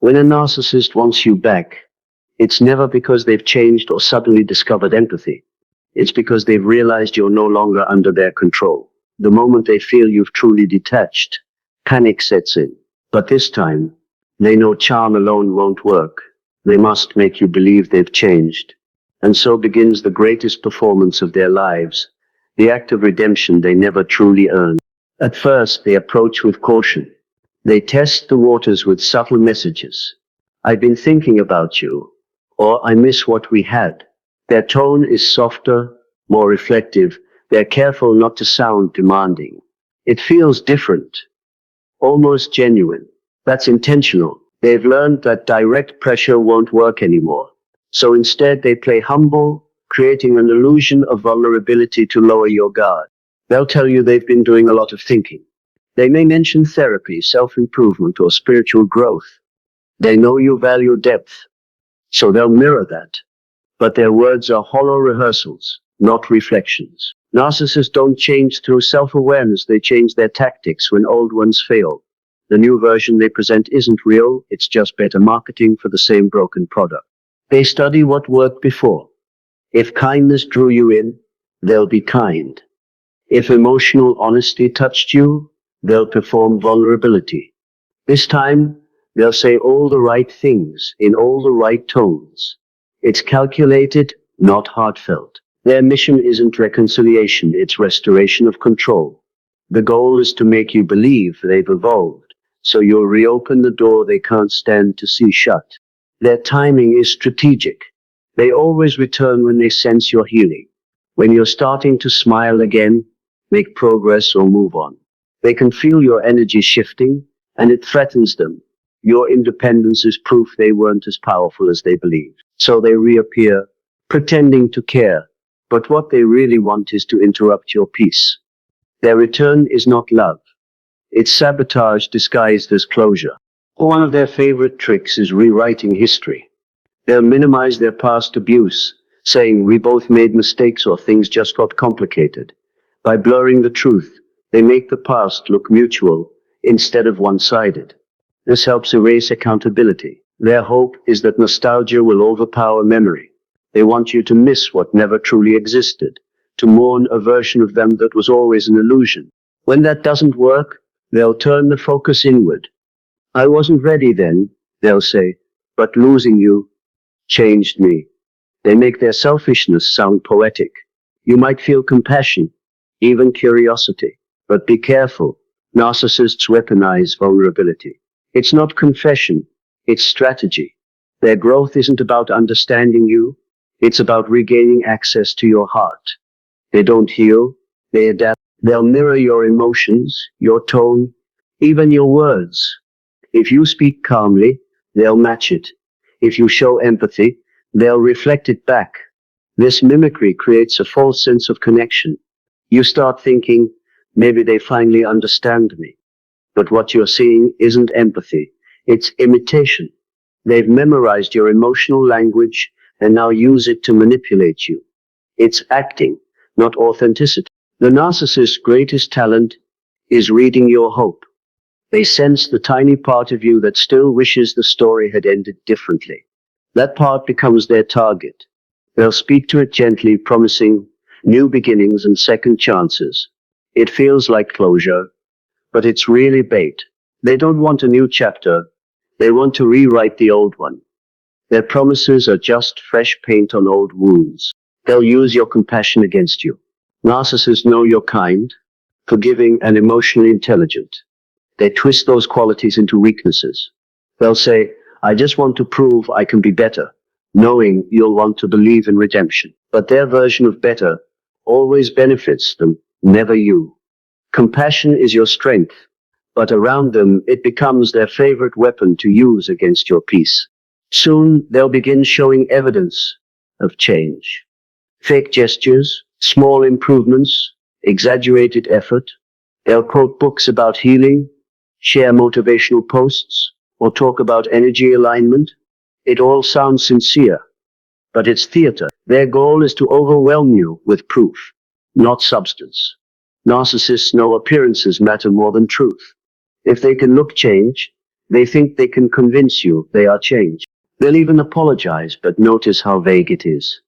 When a narcissist wants you back, it's never because they've changed or suddenly discovered empathy. It's because they've realized you're no longer under their control. The moment they feel you've truly detached, panic sets in. But this time, they know charm alone won't work. They must make you believe they've changed. And so begins the greatest performance of their lives, the act of redemption they never truly earned. At first, they approach with caution. They test the waters with subtle messages. I've been thinking about you, or I miss what we had. Their tone is softer, more reflective. They're careful not to sound demanding. It feels different, almost genuine. That's intentional. They've learned that direct pressure won't work anymore. So instead, they play humble, creating an illusion of vulnerability to lower your guard. They'll tell you they've been doing a lot of thinking. They may mention therapy, self-improvement, or spiritual growth. They know you value depth, so they'll mirror that. But their words are hollow rehearsals, not reflections. Narcissists don't change through self-awareness, they change their tactics when old ones fail. The new version they present isn't real, it's just better marketing for the same broken product. They study what worked before. If kindness drew you in, they'll be kind. If emotional honesty touched you, they'll perform vulnerability. This time, they'll say all the right things in all the right tones. It's calculated, not heartfelt. Their mission isn't reconciliation, it's restoration of control. The goal is to make you believe they've evolved, so you'll reopen the door they can't stand to see shut. Their timing is strategic. They always return when they sense you're healing. When you're starting to smile again, make progress or move on. They can feel your energy shifting, and it threatens them. Your independence is proof they weren't as powerful as they believed. So they reappear, pretending to care, but what they really want is to interrupt your peace. Their return is not love. It's sabotage disguised as closure. One of their favorite tricks is rewriting history. They'll minimize their past abuse, saying we both made mistakes or things just got complicated. By blurring the truth, they make the past look mutual instead of one-sided. This helps erase accountability. Their hope is that nostalgia will overpower memory. They want you to miss what never truly existed, to mourn a version of them that was always an illusion. When that doesn't work, they'll turn the focus inward. I wasn't ready then, they'll say, but losing you changed me. They make their selfishness sound poetic. You might feel compassion, even curiosity. But be careful. Narcissists weaponize vulnerability. It's not confession, it's strategy. Their growth isn't about understanding you, it's about regaining access to your heart. They don't heal, they adapt. They'll mirror your emotions, your tone, even your words. If you speak calmly, they'll match it. If you show empathy, they'll reflect it back. This mimicry creates a false sense of connection. You start thinking, maybe they finally understand me. But what you're seeing isn't empathy, it's imitation. They've memorized your emotional language and now use it to manipulate you. It's acting, not authenticity. The narcissist's greatest talent is reading your hope. They sense the tiny part of you that still wishes the story had ended differently. That part becomes their target. They'll speak to it gently, promising new beginnings and second chances. It feels like closure, but it's really bait. They don't want a new chapter. They want to rewrite the old one. Their promises are just fresh paint on old wounds. They'll use your compassion against you. Narcissists know you're kind, forgiving, and emotionally intelligent. They twist those qualities into weaknesses. They'll say, I just want to prove I can be better, knowing you'll want to believe in redemption. But their version of better always benefits them, never you. Compassion is your strength, but around them it becomes their favorite weapon to use against your peace. Soon they'll begin showing evidence of change. Fake gestures, small improvements, exaggerated effort. They'll quote books about healing, share motivational posts, or talk about energy alignment. It all sounds sincere, but it's theater. Their goal is to overwhelm you with proof, not substance. Narcissists know appearances matter more than truth. If they can look change, They think they can convince you they are changed. They'll even apologize, but notice how vague it is.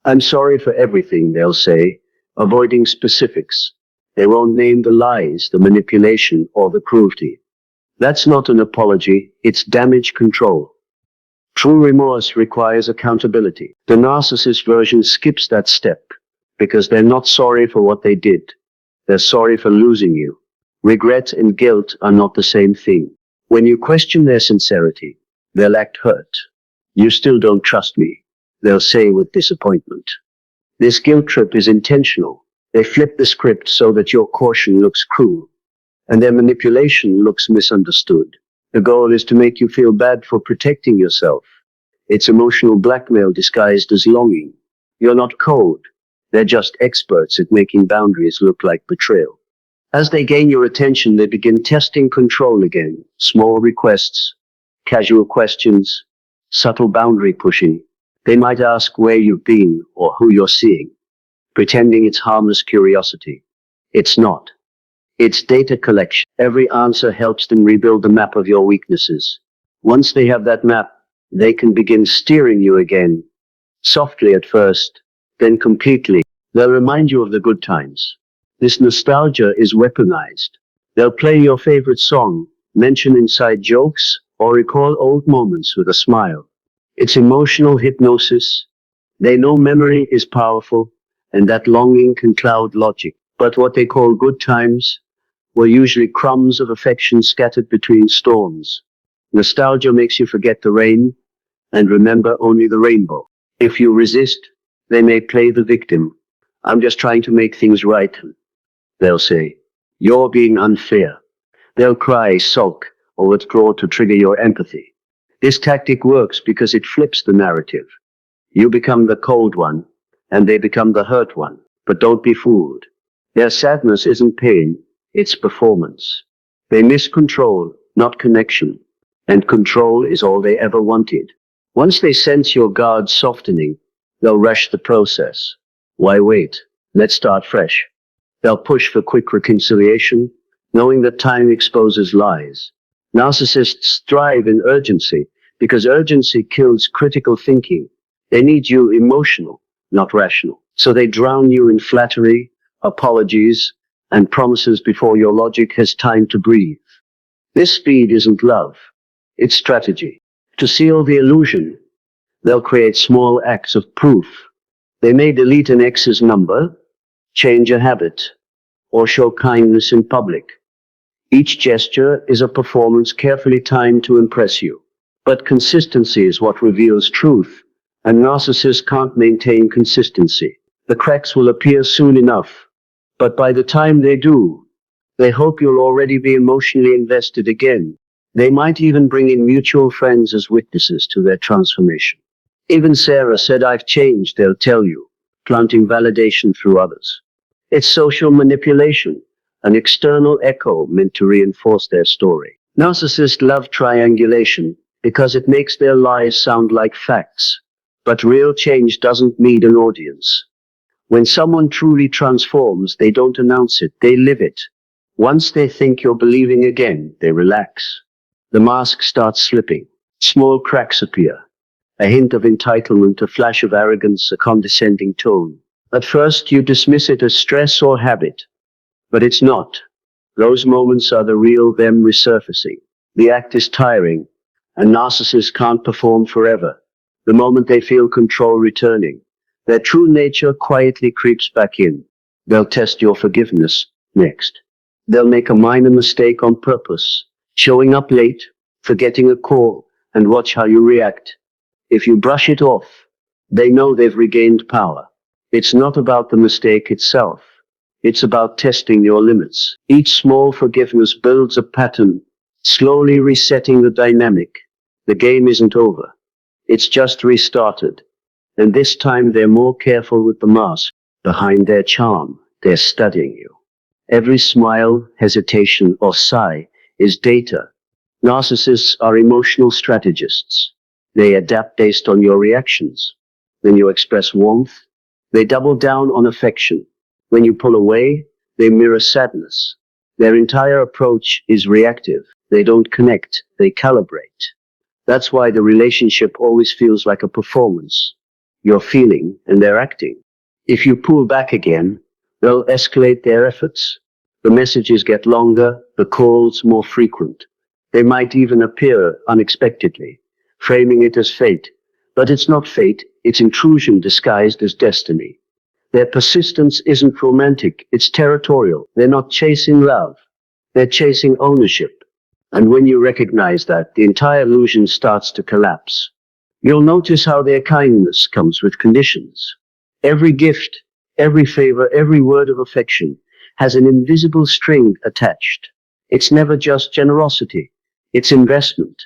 I'm sorry for everything, they'll say, avoiding specifics. They won't name the lies, the manipulation, or the cruelty. That's not an apology, it's damage control. True remorse requires accountability. The narcissist version skips that step because they're not sorry for what they did. They're sorry for losing you. Regret and guilt are not the same thing. When you question their sincerity, they'll act hurt. You still don't trust me, they'll say with disappointment. This guilt trip is intentional. They flip the script so that your caution looks cruel, and their manipulation looks misunderstood. The goal is to make you feel bad for protecting yourself. It's emotional blackmail disguised as longing. You're not cold. They're just experts at making boundaries look like betrayal. As they gain your attention, they begin testing control again. Small requests, casual questions, subtle boundary pushing. They might ask where you've been or who you're seeing, pretending it's harmless curiosity. It's not. It's data collection. Every answer helps them rebuild the map of your weaknesses. Once they have that map, they can begin steering you again. Softly at first, then completely. They'll remind you of the good times. This nostalgia is weaponized. They'll play your favorite song, mention inside jokes, or recall old moments with a smile. It's emotional hypnosis. They know memory is powerful, and that longing can cloud logic. But what they call good times were usually crumbs of affection scattered between storms. Nostalgia makes you forget the rain and remember only the rainbow. If you resist, they may play the victim. I'm just trying to make things right, they'll say. You're being unfair. They'll cry, sulk, or withdraw to trigger your empathy. This tactic works because it flips the narrative. You become the cold one, and they become the hurt one. But don't be fooled. Their sadness isn't pain, it's performance. They miss control, not connection. And control is all they ever wanted. Once they sense your guard softening, they'll rush the process. Why wait? Let's start fresh. They'll push for quick reconciliation, knowing that time exposes lies. Narcissists thrive in urgency because urgency kills critical thinking. They need you emotional, not rational. So they drown you in flattery, apologies, and promises before your logic has time to breathe. This speed isn't love, it's strategy. To seal the illusion, they'll create small acts of proof. They may delete an ex's number, change a habit, or show kindness in public. Each gesture is a performance carefully timed to impress you. But consistency is what reveals truth, and narcissists can't maintain consistency. The cracks will appear soon enough, but by the time they do, they hope you'll already be emotionally invested again. They might even bring in mutual friends as witnesses to their transformation. Even Sarah said, I've changed, they'll tell you, planting validation through others. It's social manipulation, an external echo meant to reinforce their story. Narcissists love triangulation because it makes their lies sound like facts. But real change doesn't need an audience. When someone truly transforms, they don't announce it, they live it. Once they think you're believing again, they relax. The mask starts slipping. Small cracks appear. A hint of entitlement, a flash of arrogance, a condescending tone. At first, you dismiss it as stress or habit. But it's not. Those moments are the real them resurfacing. The act is tiring, and narcissists can't perform forever. The moment they feel control returning, their true nature quietly creeps back in. They'll test your forgiveness next. They'll make a minor mistake on purpose, showing up late, forgetting a call, and watch how you react. If you brush it off, they know they've regained power. It's not about the mistake itself. It's about testing your limits. Each small forgiveness builds a pattern, slowly resetting the dynamic. The game isn't over. It's just restarted. And this time they're more careful with the mask. Behind their charm, they're studying you. Every smile, hesitation, or sigh is data. Narcissists are emotional strategists. They adapt based on your reactions. When you express warmth, they double down on affection. When you pull away, they mirror sadness. Their entire approach is reactive. They don't connect, they calibrate. That's why the relationship always feels like a performance. You're feeling and they're acting. If you pull back again, they'll escalate their efforts. The messages get longer, the calls more frequent. They might even appear unexpectedly, framing it as fate. But it's not fate, it's intrusion disguised as destiny. Their persistence isn't romantic, it's territorial. They're not chasing love, they're chasing ownership. And when you recognize that, the entire illusion starts to collapse. You'll notice how their kindness comes with conditions. Every gift, every favor, every word of affection has an invisible string attached. It's never just generosity, it's investment.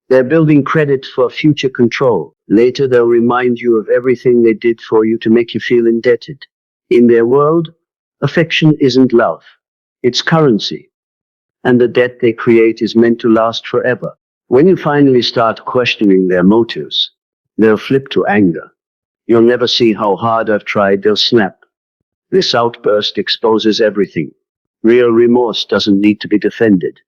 They're building credit for future control. Later, they'll remind you of everything they did for you to make you feel indebted. In their world, affection isn't love, it's currency. And the debt they create is meant to last forever. When you finally start questioning their motives, they'll flip to anger. You'll never see how hard I've tried, they'll snap. This outburst exposes everything. Real remorse doesn't need to be defended.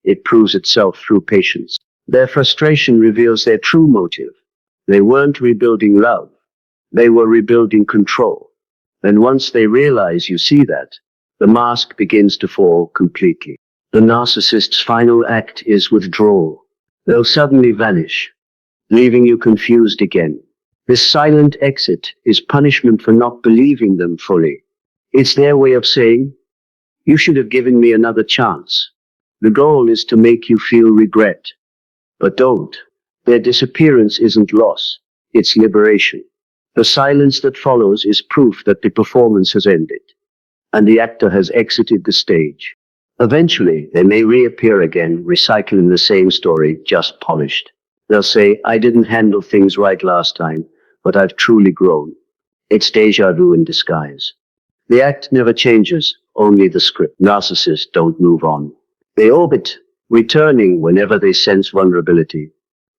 It proves itself through patience. Their frustration reveals their true motive. They weren't rebuilding love. They were rebuilding control. And once they realize you see that, the mask begins to fall completely. The narcissist's final act is withdrawal. They'll suddenly vanish, leaving you confused again. This silent exit is punishment for not believing them fully. It's their way of saying, you should have given me another chance. The goal is to make you feel regret. But don't. Their disappearance isn't loss, it's liberation. The silence that follows is proof that the performance has ended, and the actor has exited the stage. Eventually, they may reappear again, recycling the same story, just polished. They'll say, I didn't handle things right last time, but I've truly grown. It's deja vu in disguise. The act never changes, only the script. Narcissists don't move on. They orbit, returning whenever they sense vulnerability.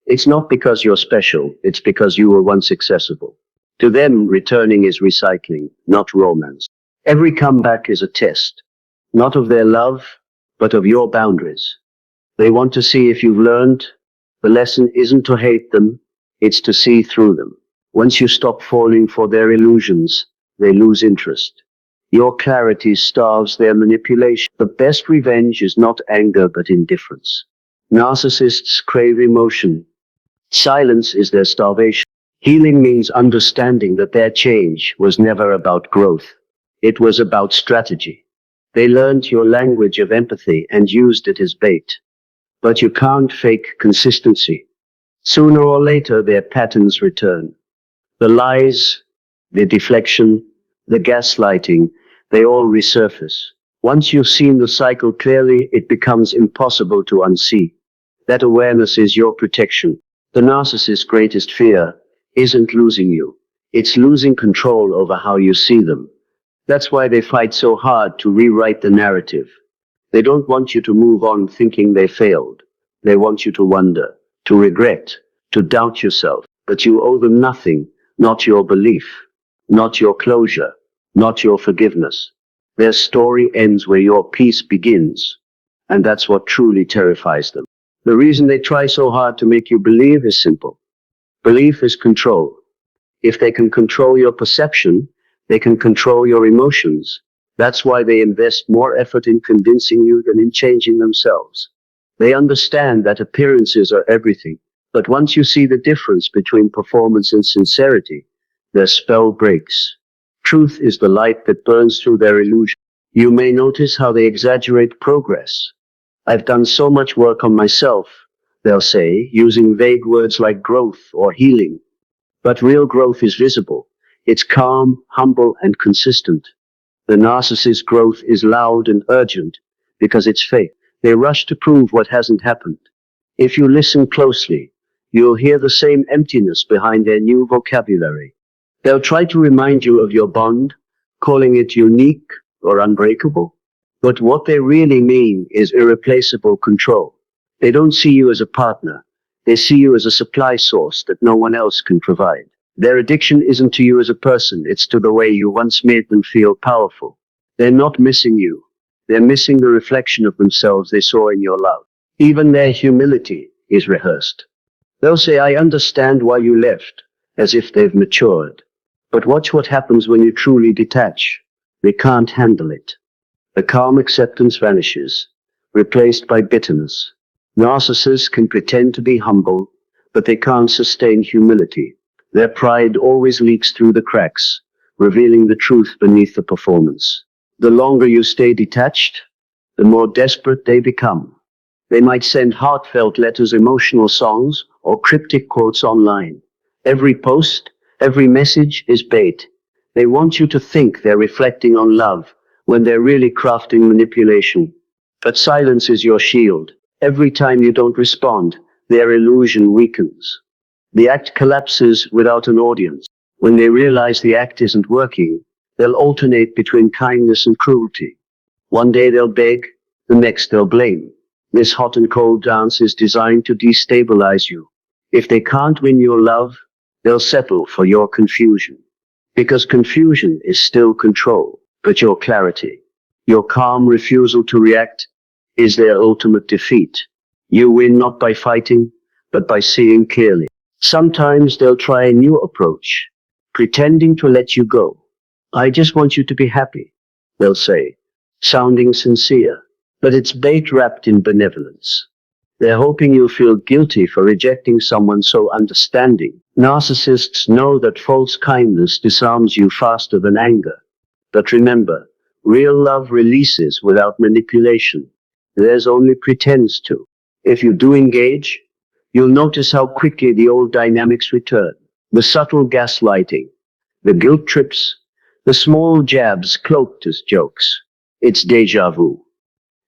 It's not because you're special, it's because you were once accessible. To them, returning is recycling, not romance. Every comeback is a test, not of their love, but of your boundaries. They want to see if you've learned. The lesson isn't to hate them, it's to see through them. Once you stop falling for their illusions, they lose interest. Your clarity starves their manipulation. The best revenge is not anger, but indifference. Narcissists crave emotion. Silence is their starvation. Healing means understanding that their change was never about growth. It was about strategy. They learned your language of empathy and used it as bait. But you can't fake consistency. Sooner or later, their patterns return. The lies, the deflection, the gaslighting, they all resurface. Once you've seen the cycle clearly, it becomes impossible to unsee. That awareness is your protection. The narcissist's greatest fear isn't losing you. It's losing control over how you see them. That's why they fight so hard to rewrite the narrative. They don't want you to move on thinking they failed. They want you to wonder, to regret, to doubt yourself. But you owe them nothing, not your belief, not your closure, not your forgiveness. Their story ends where your peace begins, and that's what truly terrifies them. The reason they try so hard to make you believe is simple. Belief is control. If they can control your perception, they can control your emotions. That's why they invest more effort in convincing you than in changing themselves. They understand that appearances are everything, but once you see the difference between performance and sincerity, their spell breaks. Truth is the light that burns through their illusion. You may notice how they exaggerate progress. I've done so much work on myself, they'll say, using vague words like growth or healing. But real growth is visible. It's calm, humble, and consistent. The narcissist's growth is loud and urgent because it's fake. They rush to prove what hasn't happened. If you listen closely, you'll hear the same emptiness behind their new vocabulary. They'll try to remind you of your bond, calling it unique or unbreakable. But what they really mean is irreplaceable control. They don't see you as a partner. They see you as a supply source that no one else can provide. Their addiction isn't to you as a person, it's to the way you once made them feel powerful. They're not missing you. They're missing the reflection of themselves they saw in your love. Even their humility is rehearsed. They'll say, I understand why you left, as if they've matured. But watch what happens when you truly detach. They can't handle it. The calm acceptance vanishes, replaced by bitterness. Narcissists can pretend to be humble, but they can't sustain humility. Their pride always leaks through the cracks, revealing the truth beneath the performance. The longer you stay detached, the more desperate they become. They might send heartfelt letters, emotional songs, or cryptic quotes online. Every post, every message is bait. They want you to think they're reflecting on love when they're really crafting manipulation. But silence is your shield. Every time you don't respond, their illusion weakens. The act collapses without an audience. When they realize the act isn't working, they'll alternate between kindness and cruelty. One day they'll beg, the next they'll blame. This hot and cold dance is designed to destabilize you. If they can't win your love, they'll settle for your confusion. Because confusion is still control, but your clarity, your calm refusal to react, is their ultimate defeat. You win not by fighting, but by seeing clearly. Sometimes they'll try a new approach, pretending to let you go. I just want you to be happy, they'll say, sounding sincere. But it's bait wrapped in benevolence. They're hoping you'll feel guilty for rejecting someone so understanding. Narcissists know that false kindness disarms you faster than anger. But remember, real love releases without manipulation. Theirs only pretends to. If you do engage, you'll notice how quickly the old dynamics return. The subtle gaslighting, the guilt trips, the small jabs cloaked as jokes. It's deja vu.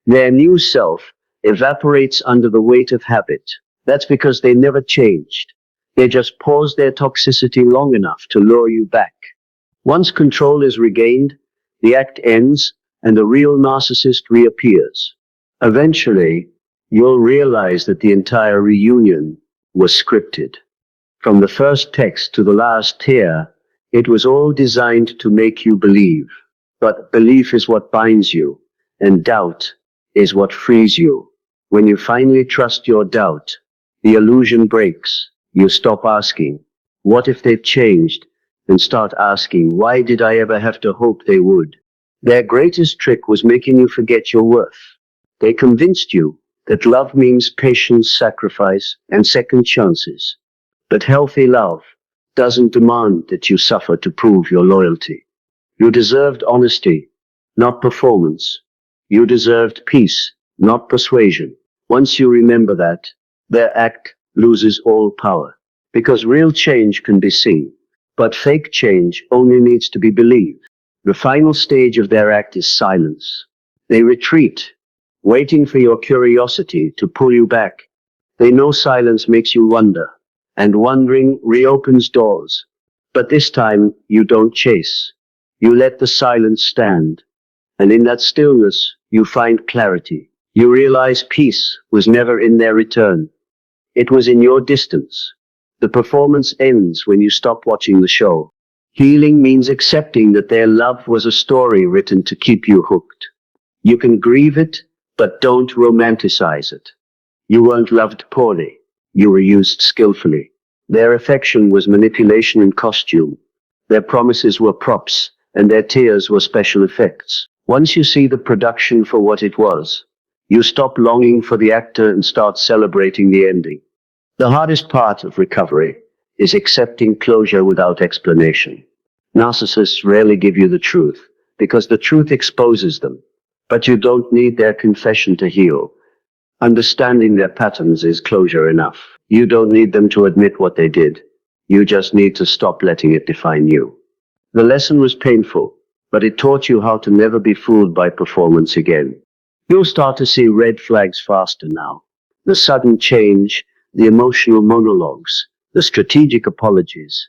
Their new self evaporates under the weight of habit. That's because they never changed. They just paused their toxicity long enough to lure you back. Once control is regained, the act ends and the real narcissist reappears. Eventually, you'll realize that the entire reunion was scripted. From the first text to the last tear, it was all designed to make you believe. But belief is what binds you, and doubt is what frees you. When you finally trust your doubt, the illusion breaks. You stop asking, what if they've changed? And start asking, why did I ever have to hope they would? Their greatest trick was making you forget your worth. They convinced you that love means patience, sacrifice, and second chances. But healthy love doesn't demand that you suffer to prove your loyalty. You deserved honesty, not performance. You deserved peace, not persuasion. Once you remember that, their act loses all power. Because real change can be seen, but fake change only needs to be believed. The final stage of their act is silence. They retreat, waiting for your curiosity to pull you back. They know silence makes you wonder, and wondering reopens doors. But this time, you don't chase. You let the silence stand. And in that stillness, you find clarity. You realize peace was never in their return. It was in your distance. The performance ends when you stop watching the show. Healing means accepting that their love was a story written to keep you hooked. You can grieve it, but don't romanticize it. You weren't loved poorly. You were used skillfully. Their affection was manipulation in costume. Their promises were props, and their tears were special effects. Once you see the production for what it was, you stop longing for the actor and start celebrating the ending. The hardest part of recovery is accepting closure without explanation. Narcissists rarely give you the truth, because the truth exposes them. But you don't need their confession to heal. Understanding their patterns is closure enough. You don't need them to admit what they did. You just need to stop letting it define you. The lesson was painful, but it taught you how to never be fooled by performance again. You'll start to see red flags faster now. The sudden change, the emotional monologues, the strategic apologies.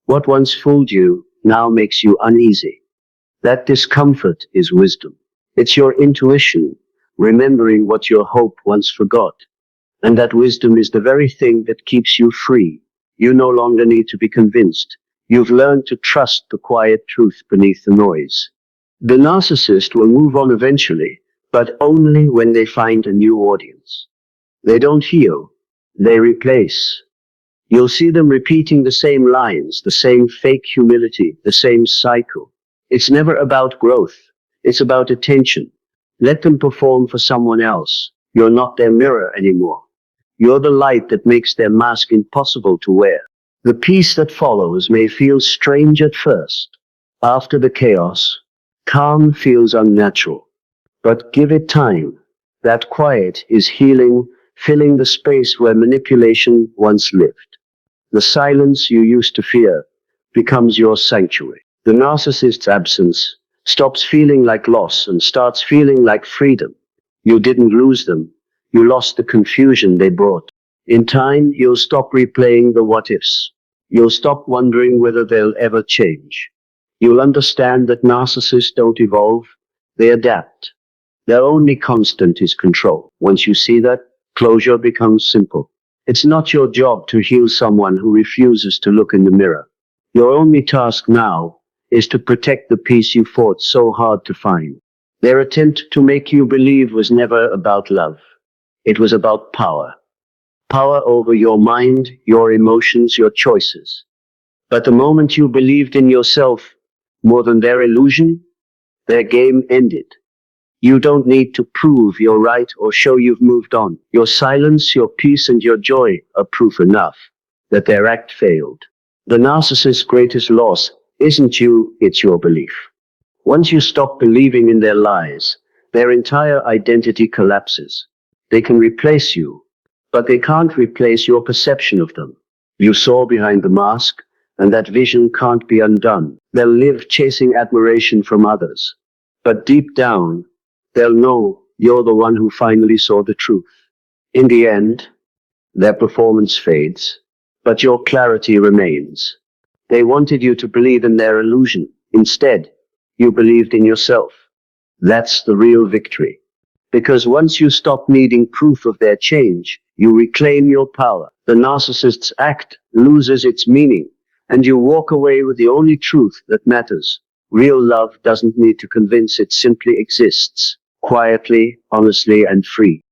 What once fooled you now makes you uneasy. That discomfort is wisdom. It's your intuition, remembering what your hope once forgot. And that wisdom is the very thing that keeps you free. You no longer need to be convinced. You've learned to trust the quiet truth beneath the noise. The narcissist will move on eventually, but only when they find a new audience. They don't heal, they replace. You'll see them repeating the same lines, the same fake humility, the same cycle. It's never about growth. It's about attention. Let them perform for someone else. You're not their mirror anymore. You're the light that makes their mask impossible to wear. The peace that follows may feel strange at first. After the chaos, calm feels unnatural. But give it time. That quiet is healing, filling the space where manipulation once lived. The silence you used to fear becomes your sanctuary. The narcissist's absence stops feeling like loss and starts feeling like freedom. You didn't lose them. You lost the confusion they brought. In time, you'll stop replaying the what ifs. You'll stop wondering whether they'll ever change. You'll understand that narcissists don't evolve, they adapt. Their only constant is control. Once you see that, closure becomes simple. It's not your job to heal someone who refuses to look in the mirror. Your only task now is to protect the peace you fought so hard to find. Their attempt to make you believe was never about love. It was about power. Power over your mind, your emotions, your choices. But the moment you believed in yourself more than their illusion, their game ended. You don't need to prove you're right or show you've moved on. Your silence, your peace, and your joy are proof enough that their act failed. The narcissist's greatest loss isn't you, it's your belief. Once you stop believing in their lies, their entire identity collapses. They can replace you, but they can't replace your perception of them. You saw behind the mask, and that vision can't be undone. They'll live chasing admiration from others, but deep down, they'll know you're the one who finally saw the truth. In the end, their performance fades, but your clarity remains. They wanted you to believe in their illusion. Instead, you believed in yourself. That's the real victory. Because once you stop needing proof of their change, you reclaim your power. The narcissist's act loses its meaning, and you walk away with the only truth that matters. Real love doesn't need to convince, it simply exists, quietly, honestly, and free.